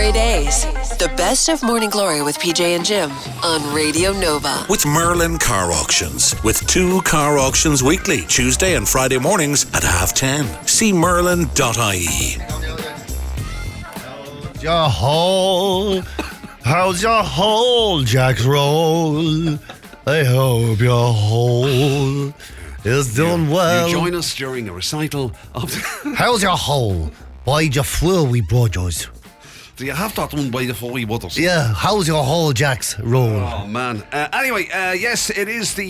GloryDaze, the best of Morning Glory with PJ and Jim on Radio Nova. With Merlin Car Auctions, with 2 car auctions weekly, Tuesday and Friday mornings at 10:30. See merlin.ie. How's your whole Jack's roll? I hope your whole is doing well. You join us during a recital of... How's your whole? Why'd you fool we brothers? Do you have that one by the Foley Brothers? Yeah, how's your whole Jack's roll? Oh, man. Anyway, yes, it is the...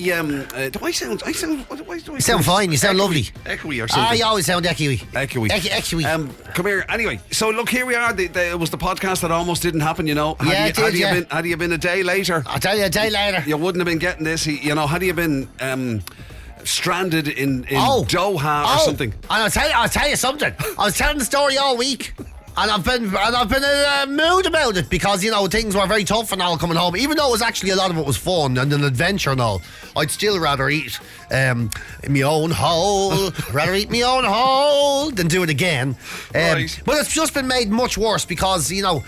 do I sound... You sound fine, you sound lovely. Echoey or something. You always sound echoey. Echoey. Come here. Anyway, so look, here we are. It was the podcast that almost didn't happen, you know. Had you been a day later... I'll tell you a day later. You wouldn't have been getting this. You know, had you been... stranded in Doha or something. And I'll tell you something. I was telling the story all week, and I've been in a mood about it because, you know, things were very tough and all coming home. Even though it was actually a lot of it was fun and an adventure and all, I'd still rather eat in my own hole, than do it again. Right. But it's just been made much worse because, you know,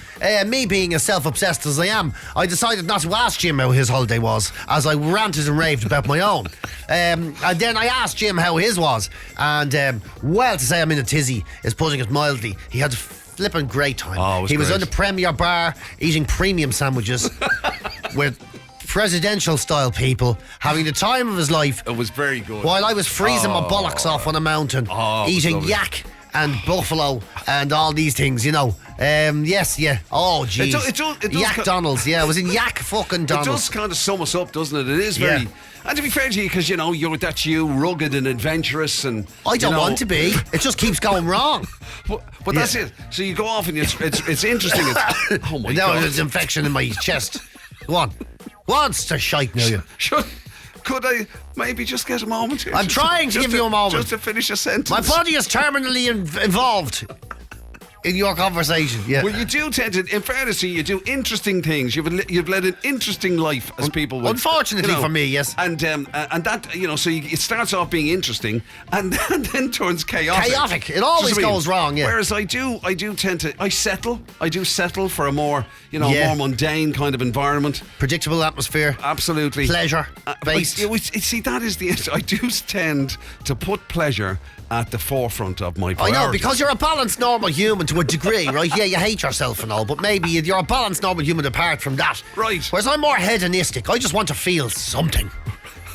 me being as self-obsessed as I am, I decided not to ask Jim how his holiday was, as I ranted and raved about my own. And then I asked Jim how his was, and well, to say I'm in a tizzy is putting it mildly. He had a flipping great time. Oh, he was great. in the Premier Bar eating premium sandwiches with presidential style people, having the time of his life. It was very good. While I was freezing my bollocks off on a mountain, eating yak and buffalo and all these things, you know. Yes, yeah. Oh, jeez. It does Yak Donald's, yeah. I was in Yak fucking Donald's. It does kind of sum us up, doesn't it? It is very... Yeah. And to be fair to you, because, you know, that's you, rugged and adventurous and... I don't want to be. It just keeps going wrong. But that's it. So you go off and it's interesting. Oh, my now God. there's infection in my chest. Go on. What's the shite now, you? Could I maybe just get a moment here? I'm trying to give you a moment. Just to finish a sentence. My body is terminally involved in your conversation. Yeah. Well, you do tend to, in fairness to you, do interesting things. You've led an interesting life, as people would. Unfortunately for me, yes. And that, you know, so it starts off being interesting and then turns chaotic. Chaotic. It always goes wrong, yeah. Whereas I do tend to, I do settle for a more, you know, more mundane kind of environment. Predictable atmosphere. Absolutely. Pleasure based. See, that is the, I do tend to put pleasure at the forefront of my priorities. I know, because you're a balanced normal human to a degree, right? Yeah, you hate yourself and all, but maybe you're a balanced normal human apart from that. Right. Whereas I'm more hedonistic. I just want to feel something.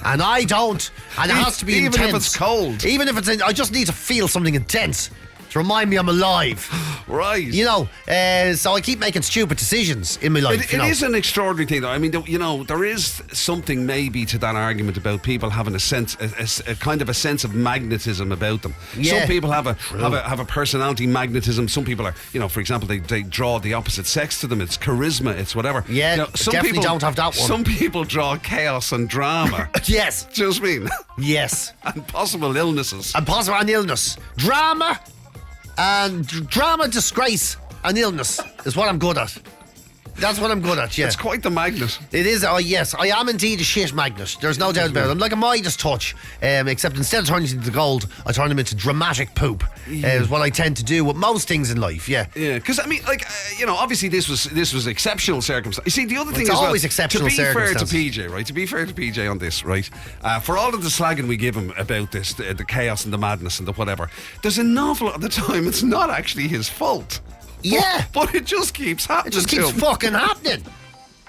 And I don't. And it has to be intense. Even if it's cold. Even if it's I just need to feel something intense to remind me I'm alive. Right. You know, so I keep making stupid decisions in my life. It is an extraordinary thing, though. I mean, you know, there is something maybe to that argument about people having a sense, a kind of a sense of magnetism about them. Yeah. Some people have a personality magnetism. Some people are, you know, for example, they draw the opposite sex to them. It's charisma. It's whatever. Yeah, you know, some definitely people don't have that one. Some people draw chaos and drama. Yes. Do you know what I mean? Yes. And possible illnesses. And illness. Drama, disgrace, and illness is what I'm good at. That's what I'm good at, yeah. It's quite the magnet. It is, yes. I am indeed a shit magnet. There's no doubt about it. I'm like a Midas touch, except instead of turning into gold, I turn them into dramatic poop. Is what I tend to do with most things in life, yeah. Yeah, because, I mean, like, you know, obviously this was exceptional circumstance. You see, the other thing is, always exceptional circumstances. To be fair to PJ, right? To be fair to PJ on this, right? For all of the slagging we give him about this, the chaos and the madness and the whatever, there's an awful lot of the time it's not actually his fault. Yeah. But it just keeps happening. It just keeps fucking happening.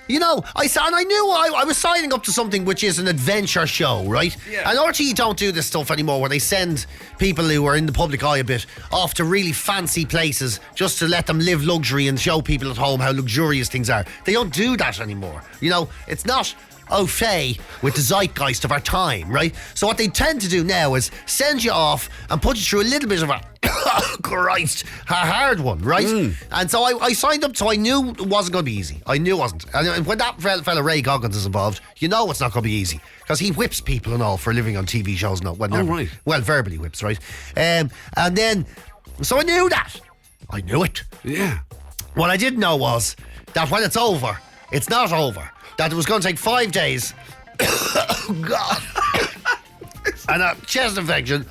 You know, I knew I was signing up to something which is an adventure show, right? Yeah. And RTE don't do this stuff anymore where they send people who are in the public eye a bit off to really fancy places just to let them live luxury and show people at home how luxurious things are. They don't do that anymore. You know, it's not au fait with the zeitgeist of our time, right? So what they tend to do now is send you off and put you through a little bit of a hard one, right? And so I signed up, so I knew it wasn't going to be easy. I knew it wasn't. And when that fella Ray Goggins is involved, you know it's not going to be easy because he whips people and all for a living on TV shows now. Right. Well, verbally whips, right? And then, so I knew that. I knew it. Yeah. What I didn't know was that when it's over, it's not over. That it was going to take 5 days. Oh, God. And a chest infection.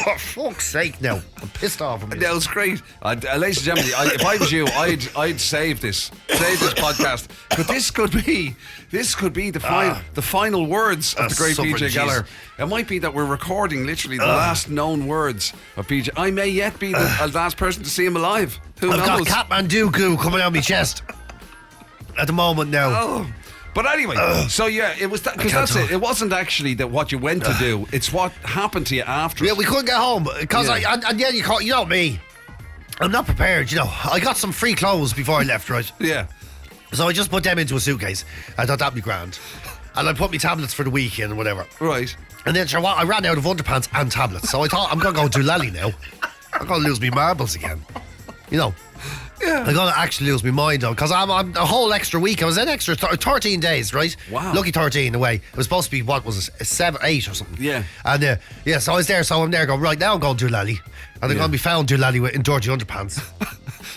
For fuck's sake now. I'm pissed off. That was great. Ladies and gentlemen, if I was you, I'd save this podcast. But this could be the final words of the great PJ Geller. It might be that we're recording literally the last known words of PJ. I may yet be the last person to see him alive. Who knows? I've got Kathmandu goo coming out my chest at the moment now. Oh. But anyway, so yeah, it was because that's it. It wasn't actually that what you went to do. It's what happened to you after. Yeah, we couldn't get home because you know me. I'm not prepared. You know, I got some free clothes before I left, right? Yeah. So I just put them into a suitcase. I thought that'd be grand, and I put my tablets for the weekend and whatever. Right. And then I ran out of underpants and tablets, so I thought I'm gonna go do lally now. I'm gonna lose me marbles again. You know. Yeah. I'm gonna actually lose my mind though, because I'm a whole extra week. I was an extra 13 days, right? Wow. Lucky 13 away. It was supposed to be, what was it, 7, 8 or something. Yeah. And so I was there, so I'm there going, right, now I'm going to do lally. And I'm going to be found do lally in dirty underpants.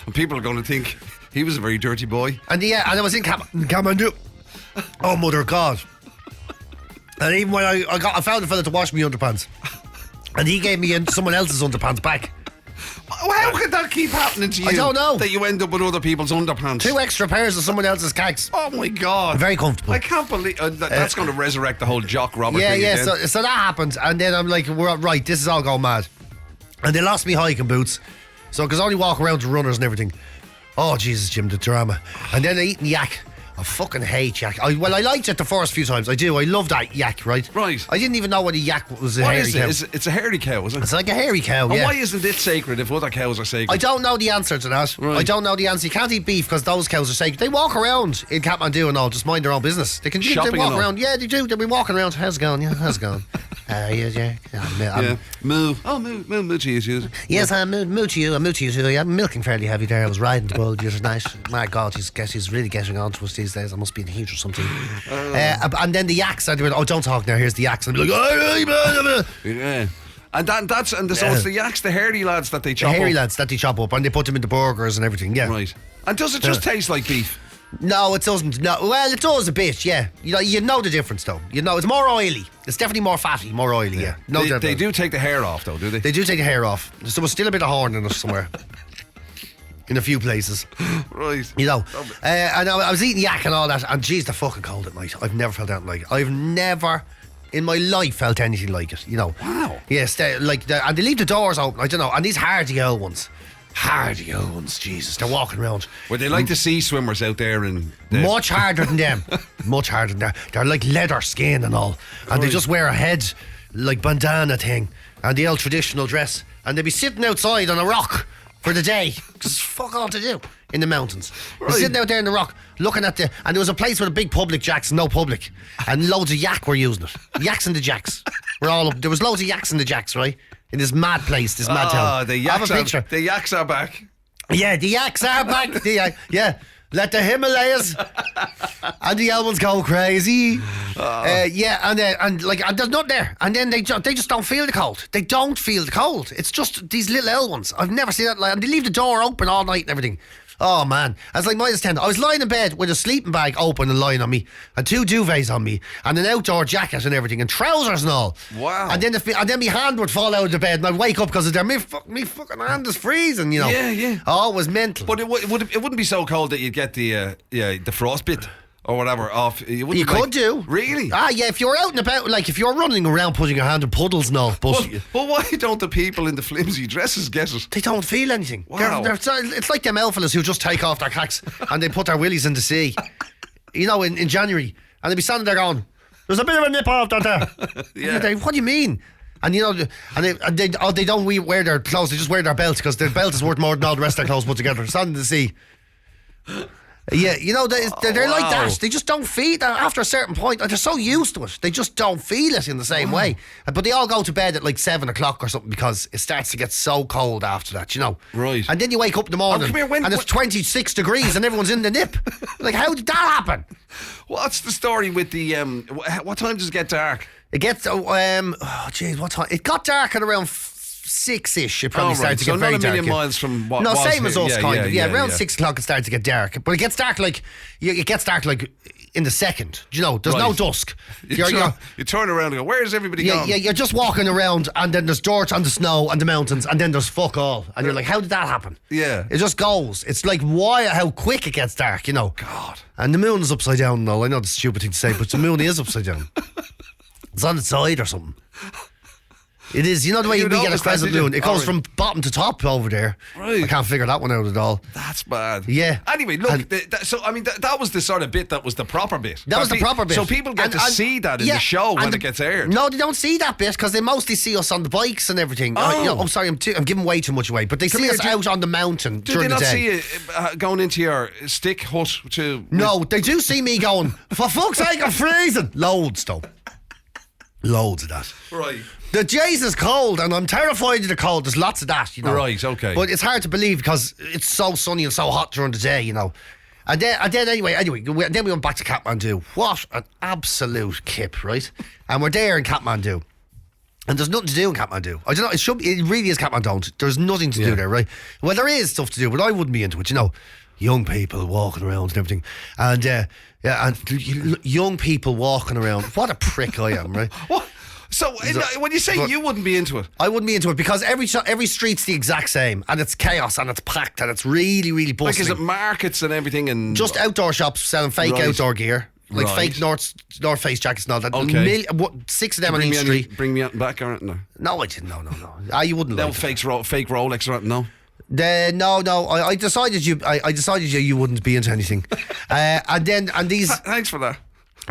And people are going to think he was a very dirty boy. And and I was in Kathmandu. Oh, mother of God. And even when I found a fella to wash me underpants. And he gave me someone else's underpants back. How could that keep happening to you? I don't know. That you end up with other people's underpants. 2 extra pairs of someone else's cags. Oh my God. Very comfortable. I can't believe that's going to resurrect the whole Jock Robert thing again. So that happened, and then I'm like, right, this is all going mad. And they lost me hiking boots, so because I only walk around to runners and everything. Oh Jesus, Jim, the drama. And then I eaten yak. I fucking hate yak. I liked it the first few times. I do. I love that yak, right? Right. I didn't even know what a yak was. What is it? It's a hairy cow, isn't it? It's like a hairy cow, And yeah. why isn't it sacred if other cows are sacred? I don't know the answer to that. Right. I don't know the answer. You can't eat beef because those cows are sacred. They walk around in Kathmandu and all, just mind their own business. They Shopping walk and all. around. Yeah, they do. They'll be walking around. How's it going? Yeah, how's it going? Yeah. Moo. Oh, moo to you. Yes, I'm moo to you. I'm moo to you too. Yeah, I'm milking fairly heavy there. I was riding the bull the other night. My God, he's really getting on to us these days. I must be in heat or something. And then the yaks. I went, don't talk now. Here's the yaks. And I'd be like, Yeah. So it's the yaks, the hairy lads that they chop the hairy up. lads that they chop up, and they put them in the burgers and everything. Yeah. Right. And does it just taste like beef? No, it doesn't. No, well, it does a bit. Yeah, you know the difference though. You know, it's more oily. It's definitely more fatty, more oily. Yeah. No, they do take the hair off though, do they? They do take the hair off. There was still a bit of horn in it somewhere. In a few places. Right. You know. And I was eating yak and all that, and geez, they're fucking cold at night. I've never felt anything like it. I've never in my life felt anything like it, you know. Wow. Yes, and they leave the doors open, I don't know, and these hardy old ones, Jesus, they're walking around. Would they like the sea swimmers out there in much harder than them. Much harder than that. They're like leather skin and all. And they just wear a head like bandana thing and the old traditional dress. And they be sitting outside on a rock for the day. Because fuck all to do in the mountains. Right. They're sitting out there in the rock looking at and there was a place with a big public jacks, no public. And loads of yak were using it. Yaks and the jacks. We're all up. There was loads of yaks and the jacks, right? In this mad place, this mad town. The yaks, I have a picture. The yaks are back. Yeah, the yaks are back. Yeah. Let the Himalayas and the elements go crazy. And there's not there. And then they just don't feel the cold. They don't feel the cold. It's just these little L ones. I've never seen that. And they leave the door open all night and everything. Oh man, I was like -10. I was lying in bed with a sleeping bag open and lying on me, and 2 duvets on me, and an outdoor jacket and everything, and trousers and all. Wow. And then my hand would fall out of the bed, and I'd wake up because me fucking hand is freezing, you know. Yeah. Oh, it was mental. But it wouldn't be so cold that you'd get the frostbite or whatever off. You could do. Really? Yeah, if you're out and about, like if you're running around putting your hand in puddles and all. But why don't the people in the flimsy dresses get it? They don't feel anything. Wow. It's like them elfellas who just take off their cacks and they put their willies in the sea. You know, in January. And they'd be standing there going, there's a bit of a nip off there. Yeah. What do you mean? And you know, they don't wear their clothes, they just wear their belts because their belt is worth more than all the rest of their clothes put together. Standing in the sea. Yeah, you know, they're like that. They just don't feel that after a certain point. They're so used to it. They just don't feel it in the same way. But they all go to bed at like 7 o'clock or something because it starts to get so cold after that, you know. Right. And then you wake up in the morning and it's 26 degrees and everyone's in the nip. Like, how did that happen? What's the story with the... what time does it get dark? It gets... what time? It got dark at around 6-ish. It probably started to get very dark. So not a million miles from what was same as us, kind of. Yeah, around yeah. 6 o'clock it started to get dark. But it gets dark like in the second. Do you know? There's no dusk. You turn around and go, where's everybody gone? Yeah, you're just walking around, and then there's dirt and the snow and the mountains, and then there's fuck all. And you're like, how did that happen? Yeah. It just goes. It's like, how quick it gets dark, you know? God. And the moon is upside down now. I know it's a stupid thing to say, but the moon is upside down. It's on its side or something. It is. You know the way we get a crescent moon? It goes from bottom to top over there. Right. I can't figure that one out at all. That's bad. Yeah. Anyway, look, that was the sort of bit that was the proper bit. That was the proper bit. So people get to see that in the show when it gets aired. No, they don't see that bit because they mostly see us on the bikes and everything. I'm sorry, I'm giving way too much away. But they see us out on the mountain during the day. Did they not see you going into your stick hut to... No, they do see me going, for fuck's sake, I'm freezing. Loads, though. Loads of that. Right. The Jays is cold, and I'm terrified of the cold. There's lots of that, you know. Right, okay. But it's hard to believe because it's so sunny and so hot during the day, you know. And then anyway, then we went back to Kathmandu. What an absolute kip, right? And we're there in Kathmandu. And there's nothing to do in Kathmandu. I don't know, it really is Kathman-don't. There's nothing to do there, right? Well, there is stuff to do, but I wouldn't be into it, you know. Young people walking around and everything. And, young people walking around. What a prick I am, right? What? So when you say you wouldn't be into it, I wouldn't be into it because every street's the exact same, and it's chaos and it's packed and it's really, really bustling. Like, is it markets and everything and just outdoor shops selling fake outdoor gear, like fake North Face jackets and all that. Okay, 6 of them on each street. Bring me out and back, aren't no? No, I didn't. No. You wouldn't. No like fake Rolex or no. No. I decided you wouldn't be into anything, and these. Thanks for that.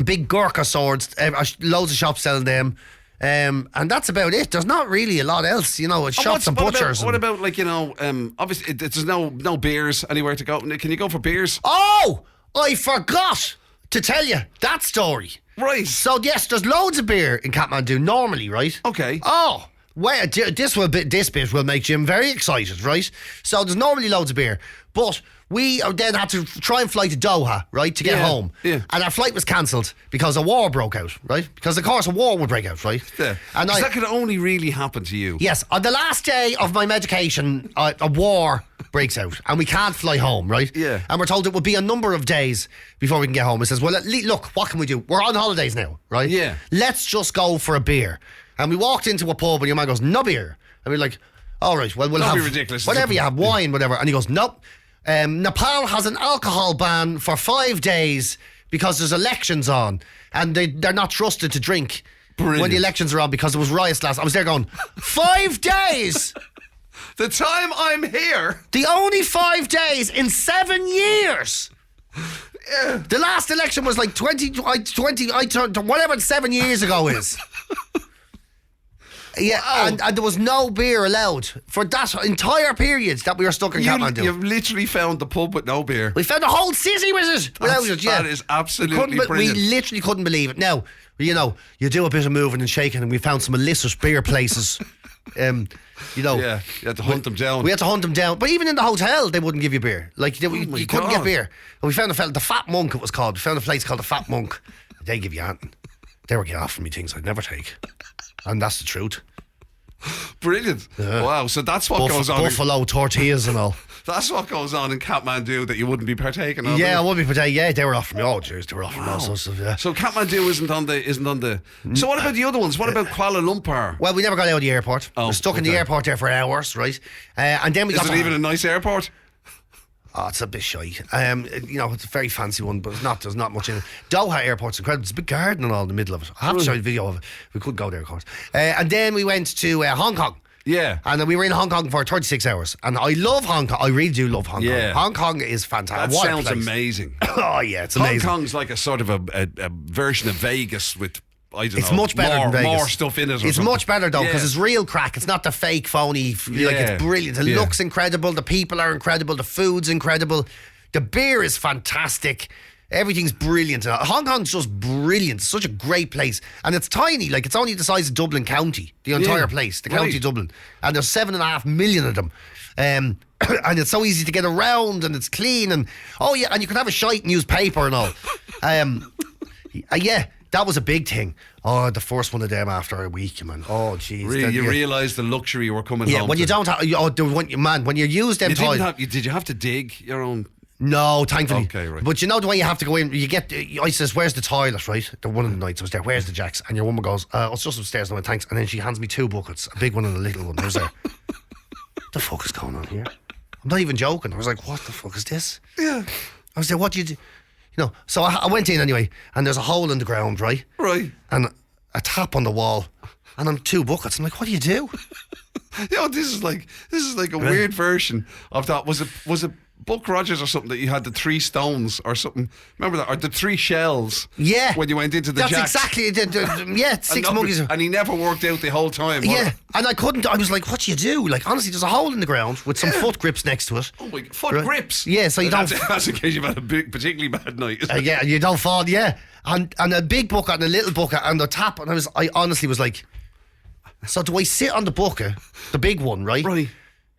Big Gurkha swords, loads of shops selling them. And that's about it. There's not really a lot else, you know. It's shops and butchers. What about like, you know, obviously there's no beers anywhere to go. Can you go for beers? Oh, I forgot to tell you that story. Right. So yes, there's loads of beer in Kathmandu normally, right? Okay. Oh, well, this bit will make Jim very excited, right? So there's normally loads of beer, but we then had to try and fly to Doha, right, to get home. Yeah. And our flight was cancelled because a war broke out, right? Because of course a war would break out, right? Yeah. And that could only really happen to you. Yes. On the last day of my medication, a war breaks out and we can't fly home, right? Yeah. And we're told it will be a number of days before we can get home. It says, well, look, what can we do? We're on holidays now, right? Yeah. Let's just go for a beer. And we walked into a pub and your man goes, no beer. And we're like, all right, well, we'll Don't have be ridiculous. whatever you have, wine, whatever. And he goes, nope. Nepal has an alcohol ban for 5 days because there's elections on and they're not trusted to drink when the elections are on because there was riots last. I was there going, 5 days? The time I'm here. The only 5 days in 7 years. Yeah. The last election was like 20 whatever 7 years ago is. Yeah, wow. and there was no beer allowed for that entire period that we were stuck in Kathmandu. You've literally found the pub with no beer. We found the whole city with it without it. Yeah. That is absolutely brilliant. We literally couldn't believe it. Now, you know, you do a bit of moving and shaking, and we found some illicit beer places. You know, yeah, you had to hunt them down. We had to hunt them down, but even in the hotel, they wouldn't give you beer. Like you couldn't get beer. And we found the Fat Monk. It was called. We found a place called the Fat Monk. They give you anything. They were getting offering me things I'd never take, and that's the truth. Brilliant. Wow, so that's what goes on. Buffalo tortillas and all. That's what goes on in Kathmandu that you wouldn't be partaking of. Yeah, I would be partaking. Yeah, they were offering me. Oh, jeez, they were offering me all sorts of. Yeah. So Kathmandu isn't on the. So what about the other ones? What about Kuala Lumpur? Well, we never got out of the airport. We were stuck in the airport there for hours, right? And then we got. Is it even a nice airport? Oh, it's a bit shy. You know, it's a very fancy one, but there's not much in it. Doha Airport's incredible. There's a big garden and all in the middle of it. I have to show you a video of it. We could go there, of course. And then we went to Hong Kong. Yeah. And then we were in Hong Kong for 36 hours. And I love Hong Kong. I really do love Hong Kong. Hong Kong is fantastic. That sounds amazing. Oh, yeah, it's amazing. Hong Kong's like a sort of a version of Vegas with... It's much better than Vegas. More stuff in it. It's much better though because it's real crack. It's not the fake, phony. Like it's brilliant. The look's incredible. The people are incredible. The food's incredible. The beer is fantastic. Everything's brilliant. Hong Kong's just brilliant. It's such a great place, and it's tiny. Like it's only the size of Dublin County, the entire place, the county Dublin, and there's 7.5 million of them. And it's so easy to get around, and it's clean, and and you can have a shite newspaper and all. Yeah. That was a big thing. Oh, the first one of them after a week, man. Oh, jeez. Really, you realise the luxury you were coming home when to. You don't have... when you use them toys... Did you have to dig your own... No, thankfully. Okay, right. But you know the way you have to go in, I says, where's the toilet, right? One of the nights I was there, where's the jacks? And your woman goes, it's just upstairs. And I went, thanks. And then she hands me 2 buckets, a big one and a little one. I was there, what the fuck is going on here? I'm not even joking. I was like, what the fuck is this? Yeah. I was there, what do you do? You know, so I went in anyway, and there's a hole in the ground, right? Right. And a tap on the wall, and I'm 2 buckets. I'm like, what do you do? You know, this is like a weird version of that. Was it Buck Rogers or something that you had the 3 stones or something? Remember that? Or the 3 shells? Yeah. When you went into the That's jacks. exactly yeah, 6 monkeys. And he never worked out the whole time. Yeah, and I couldn't. I was like, what do you do? Like, honestly, there's a hole in the ground with some foot grips next to it. Oh my, foot Right. grips. Yeah, so you don't. That's in case you've had a particularly bad night. Yeah, and you don't fall. Yeah, and a big bucket and a little bucket and the tap. And I honestly was like, so do I sit on the bucket, the big one, right? Right.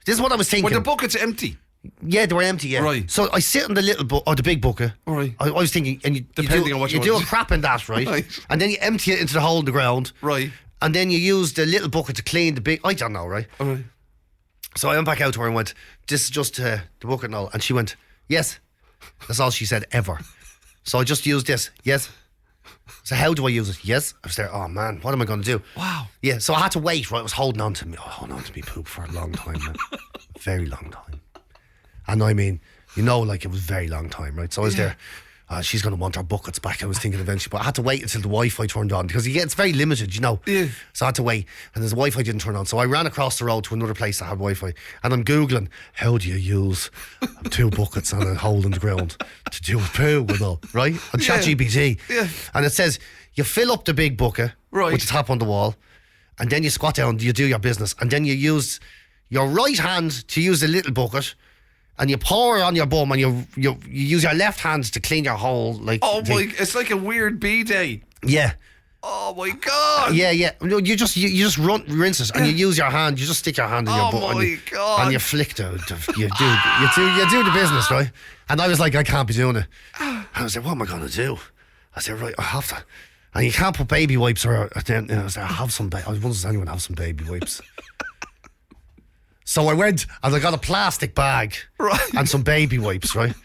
This is what I was thinking. Were the buckets empty? Yeah, they were empty. Yeah. Right. So I sit on the little bucket or the big bucket. Right. I was thinking, and Depending on what you do want a to crap in that, right? Right. And then you empty it into the hole in the ground. Right. And then you use the little bucket to clean the big. I don't know, right? All right. So I went back out to her and went, this is just the bucket and all. And she went, yes. That's all she said ever. So I just used this. Yes. So how do I use it? Yes. I was there, oh man, what am I going to do? Wow. Yeah, so I had to wait, right? I was holding on to me poop for a long time, man. Very long time. And I mean, you know, like it was a very long time, right? So I was there, she's going to want her buckets back, I was thinking eventually. But I had to wait until the Wi-Fi turned on because it's very limited, you know. Yeah. So I had to wait, and the Wi-Fi didn't turn on. So I ran across the road to another place that had Wi-Fi, and I'm Googling, how do you use 2 buckets and a hole in the ground to do with poo and all, right? On ChatGPT. Yeah. And it says, you fill up the big bucket Right. with the tap on the wall, and then you squat down, you do your business, and then you use your right hand to use the little bucket, and you pour it on your bum, and you use your left hand to clean your hole. Like, Oh my, it's like a weird B-day. yeah. Oh my God. Yeah. No, you just rinse it, and you use your hand. You just stick your hand in your Oh butt, my God. and you flick you do the business, right? And I was like, I can't be doing it. I was like, what am I going to do? I said, right, I have to. And you can't put baby wipes or then I was like, I have some. I wonder does anyone have some baby wipes? So I went and I got a plastic bag and some baby wipes, right?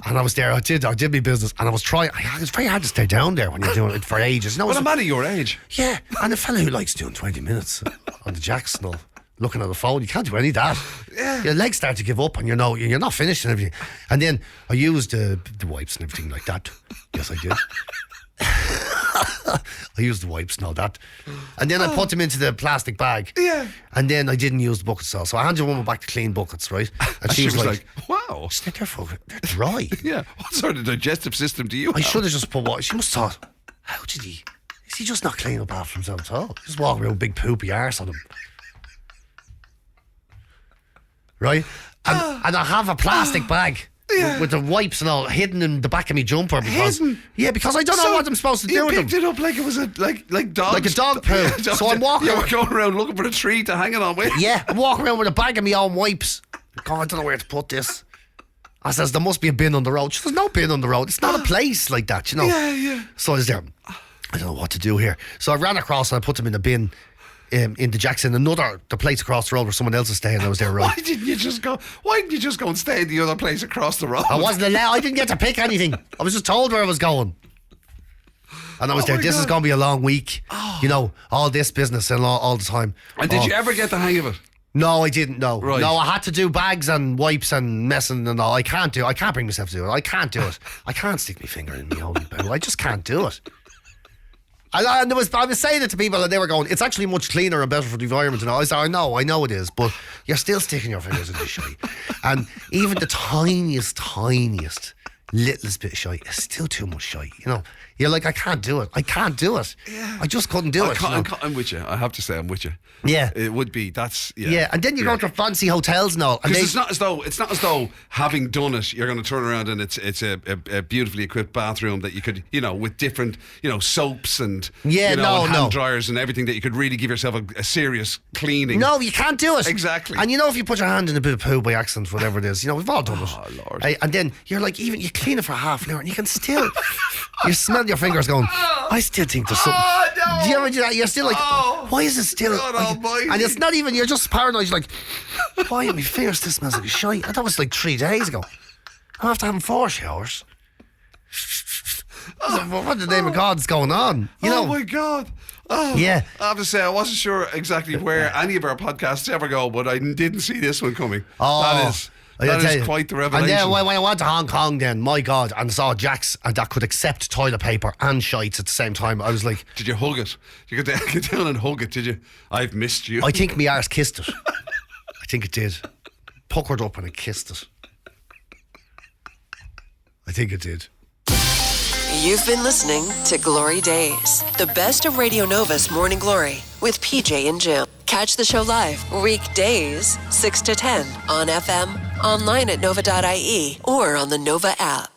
And I was there. I did my business, and I was trying. It's very hard to stay down there when you're doing it for ages. No, Well, a man of your age. yeah, and a fella who likes doing 20 minutes on the jacks and all, looking at the phone, you can't do any of that. Yeah. Your legs start to give up, and you're not finished and everything. And then I used the wipes and everything like that. Yes, I did. I used the wipes and all that. And then I put them into the plastic bag. Yeah. And then I didn't use the buckets at all. So I handed the woman back to clean buckets, right? And she was like, wow. they're dry. Yeah. What sort of digestive system do you I have? should have just put water. She must have thought, how did he? Is he just not cleaning up after himself at all? Just walk around with a big poopy arse on him. Right? And I have a plastic bag with the wipes and all hidden in the back of my jumper because because I don't know what I'm supposed to do with them. You picked it up like it was like dogs. Like a dog poo. So I'm walking You were going around looking for a tree to hang it on with. Yeah, I'm walking around with a bag of my own wipes. God, I don't know where to put this. I says, there must be a bin on the road. She says, no bin on the road. It's not a place like that, you know. Yeah. So I was there, I don't know what to do here. So I ran across and I put them in the bin in the Jackson, the place across the road where someone else is staying. I was there, right? Why didn't you just go and stay in the other place across the road? I wasn't allowed. I didn't get to pick anything. I was just told where I was going. And I was there. This is going to be a long week. You know, all this business and all the time. And did you ever get the hang of it? No, I didn't. No, Right. No, I had to do bags and wipes and messing and all. I can't bring myself to do it. I can't do it. I can't stick my finger in my holy poo. I just can't do it. I was saying it to people and they were going, it's actually much cleaner and better for the environment. And I said, I know it is, but you're still sticking your fingers in the shite. And even the tiniest littlest bit of shite is still too much shite, you know. You're like, I can't do it. Yeah. I just couldn't do it. I'm with you. I have to say, I'm with you. Yeah. It would be. Yeah. And then you go to fancy hotels and all. Because it's not as though having done it, you're going to turn around and it's a beautifully equipped bathroom that you could, with different, soaps and and hand dryers and everything that you could really give yourself a serious cleaning. No, you can't do it. Exactly. And if you put your hand in a bit of poo by accident, whatever it is, we've all done it. Oh, Lord. And then you're like, even you clean it for half an hour and you can still, you smell your fingers going, I still think there's something. Oh, no. Do you ever do that? You're still like, why is it still? God almighty. And it's not even, you're just paranoid. You're like, why are my fingers still smells like shite? And that was like 3 days ago. I'm after having 4 showers. What the name of God's going on? You know? My God. Oh, yeah. I have to say, I wasn't sure exactly where any of our podcasts ever go, but I didn't see this one coming. That is quite the revelation. And then when I went to Hong Kong then, my God, and saw Jack's that could accept toilet paper and shites at the same time, I was like... Did you hug it? Did you get down and hug it, did you? I've missed you. I think me arse kissed it. I think it did. Puckered up and it kissed it. I think it did. You've been listening to Glory Days, the best of Radio Nova's Morning Glory with PJ and Jim. Catch the show live weekdays 6 to 10 on FM, online at nova.ie, or on the Nova app.